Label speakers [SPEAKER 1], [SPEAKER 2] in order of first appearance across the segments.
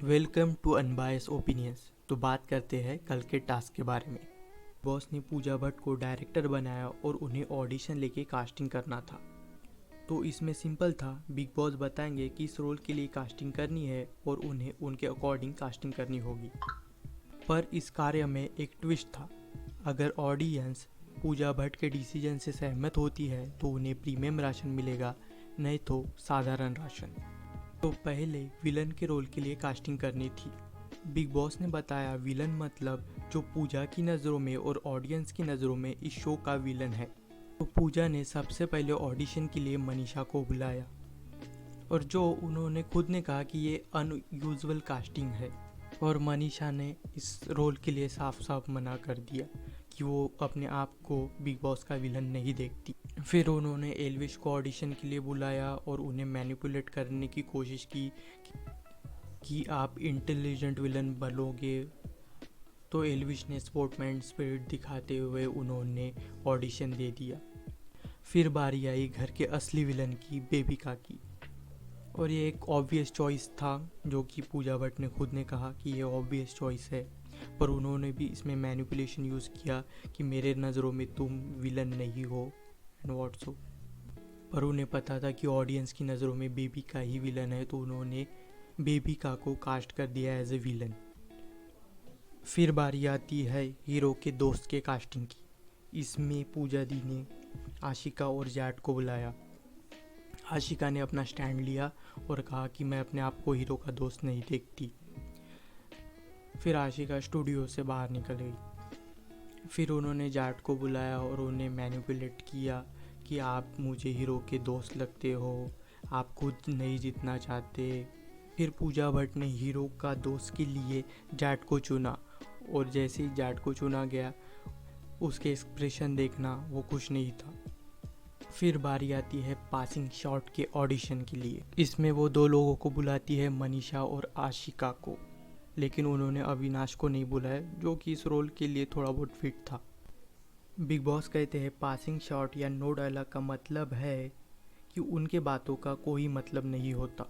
[SPEAKER 1] Welcome to unbiased opinions. तो बात करते हैं कल के टास्क के बारे में। बॉस ने पूजा भट्ट को डायरेक्टर बनाया और उन्हें ऑडिशन लेके कास्टिंग करना था। तो इसमें सिंपल था, बिग बॉस बताएंगे कि इस रोल के लिए कास्टिंग करनी है और उन्हें उनके अकॉर्डिंग कास्टिंग करनी होगी। पर इस कार्य में एक ट्विस्ट था। अगर ऑडियंस पूजा भट्ट के डिसीजन से सहमत होती है तो उन्हें प्रीमियम राशन मिलेगा, नहीं तो साधारण राशन। तो पहले विलन के रोल के लिए कास्टिंग करनी थी। बिग बॉस ने बताया विलन मतलब जो पूजा की नज़रों में और ऑडियंस की नज़रों में इस शो का विलन है। तो पूजा ने सबसे पहले ऑडिशन के लिए मनीषा को बुलाया और जो उन्होंने खुद ने कहा कि ये अनयूजुअल कास्टिंग है और मनीषा ने इस रोल के लिए साफ साफ मना कर दिया कि वो अपने आप को बिग बॉस का विलन नहीं देखती। फिर उन्होंने एल्विश को ऑडिशन के लिए बुलाया और उन्हें मैनिपुलेट करने की कोशिश की कि आप इंटेलिजेंट विलन बनोगे। तो एल्विश ने स्पोर्टमैन स्पिरिट दिखाते हुए उन्होंने ऑडिशन दे दिया। फिर बारी आई घर के असली विलन की, बेबिका की, और ये एक ऑब्वियस चॉइस था जो कि पूजा भट्ट ने खुद ने कहा कि ये ऑब्वियस चॉइस है, पर उन्होंने भी इसमें मैनिपुलेशन यूज़ किया कि मेरे नज़रों में तुम विलन नहीं हो एंड व्हाट्सो। पर उन्हें पता था कि ऑडियंस की नज़रों में बेबिका ही विलन है, तो उन्होंने बेबिका को कास्ट कर दिया एज ए विलन। फिर बारी आती है हीरो के दोस्त के कास्टिंग की। इसमें पूजा दी ने आशिका और जैट को बुलाया। आशिका ने अपना स्टैंड लिया और कहा कि मैं अपने आप को हीरो का दोस्त नहीं देखती। फिर आशिका स्टूडियो से बाहर निकल गई। फिर उन्होंने जैट को बुलाया और उन्हें मैनिपुलेट किया कि आप मुझे हीरो के दोस्त लगते हो, आप खुद नहीं जीतना चाहते। फिर पूजा भट्ट ने हीरो का दोस्त के लिए जैट को चुना और जैसे ही जैट को चुना गया उसके एक्सप्रेशन देखना, वो खुश नहीं था। फिर बारी आती है पासिंग शॉट के ऑडिशन के लिए। इसमें वो दो लोगों को बुलाती है, मनीषा और आशिका को, लेकिन उन्होंने अविनाश को नहीं बुलाया जो कि इस रोल के लिए थोड़ा बहुत फिट था। बिग बॉस कहते हैं पासिंग शॉट या नो डायलॉग का मतलब है कि उनके बातों का कोई मतलब नहीं होता।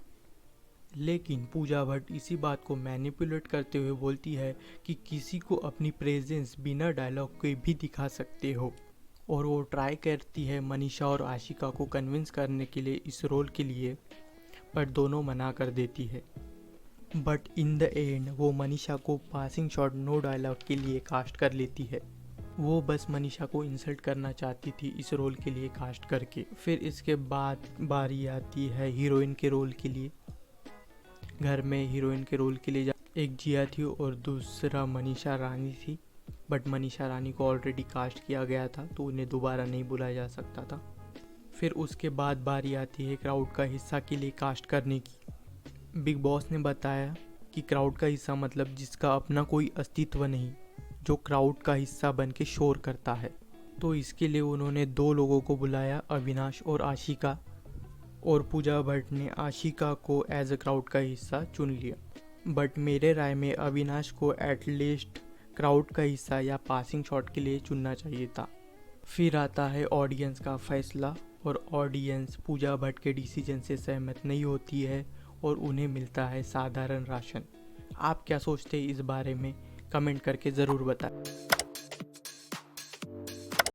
[SPEAKER 1] लेकिन पूजा भट्ट इसी बात को मैनिपुलेट करते हुए बोलती है कि किसी को अपनी प्रेजेंस बिना डायलॉग के भी दिखा सकते हो, और वो ट्राई करती है मनीषा और आशिका को कन्विंस करने के लिए इस रोल के लिए, पर दोनों मना कर देती है। बट इन द एंड वो मनीषा को पासिंग शॉट नो डायलॉग के लिए कास्ट कर लेती है। वो बस मनीषा को इंसल्ट करना चाहती थी इस रोल के लिए कास्ट करके। फिर इसके बाद बारी आती है हीरोइन के रोल के लिए। घर में हीरोइन के रोल के लिए एक जिया थी और दूसरा मनीषा रानी थी, बट मनीषा रानी को ऑलरेडी कास्ट किया गया था तो उन्हें दोबारा नहीं बुलाया जा सकता था। फिर उसके बाद बारी आती है क्राउड का हिस्सा के लिए कास्ट करने की। बिग बॉस ने बताया कि क्राउड का हिस्सा मतलब जिसका अपना कोई अस्तित्व नहीं, जो क्राउड का हिस्सा बन के शोर करता है। तो इसके लिए उन्होंने दो लोगों को बुलाया, अविनाश और आशिका, और पूजा भट्ट ने आशिका को एज अ क्राउड का हिस्सा चुन लिया। बट मेरे राय में अविनाश को एटलीस्ट क्राउड का हिस्सा या पासिंग शॉट के लिए चुनना चाहिए था। फिर आता है ऑडियंस का फैसला, और ऑडियंस पूजा भट्ट के डिसीजन से सहमत नहीं होती है और उन्हें मिलता है साधारण राशन। आप क्या सोचते हैं इस बारे में? कमेंट करके ज़रूर बताएं।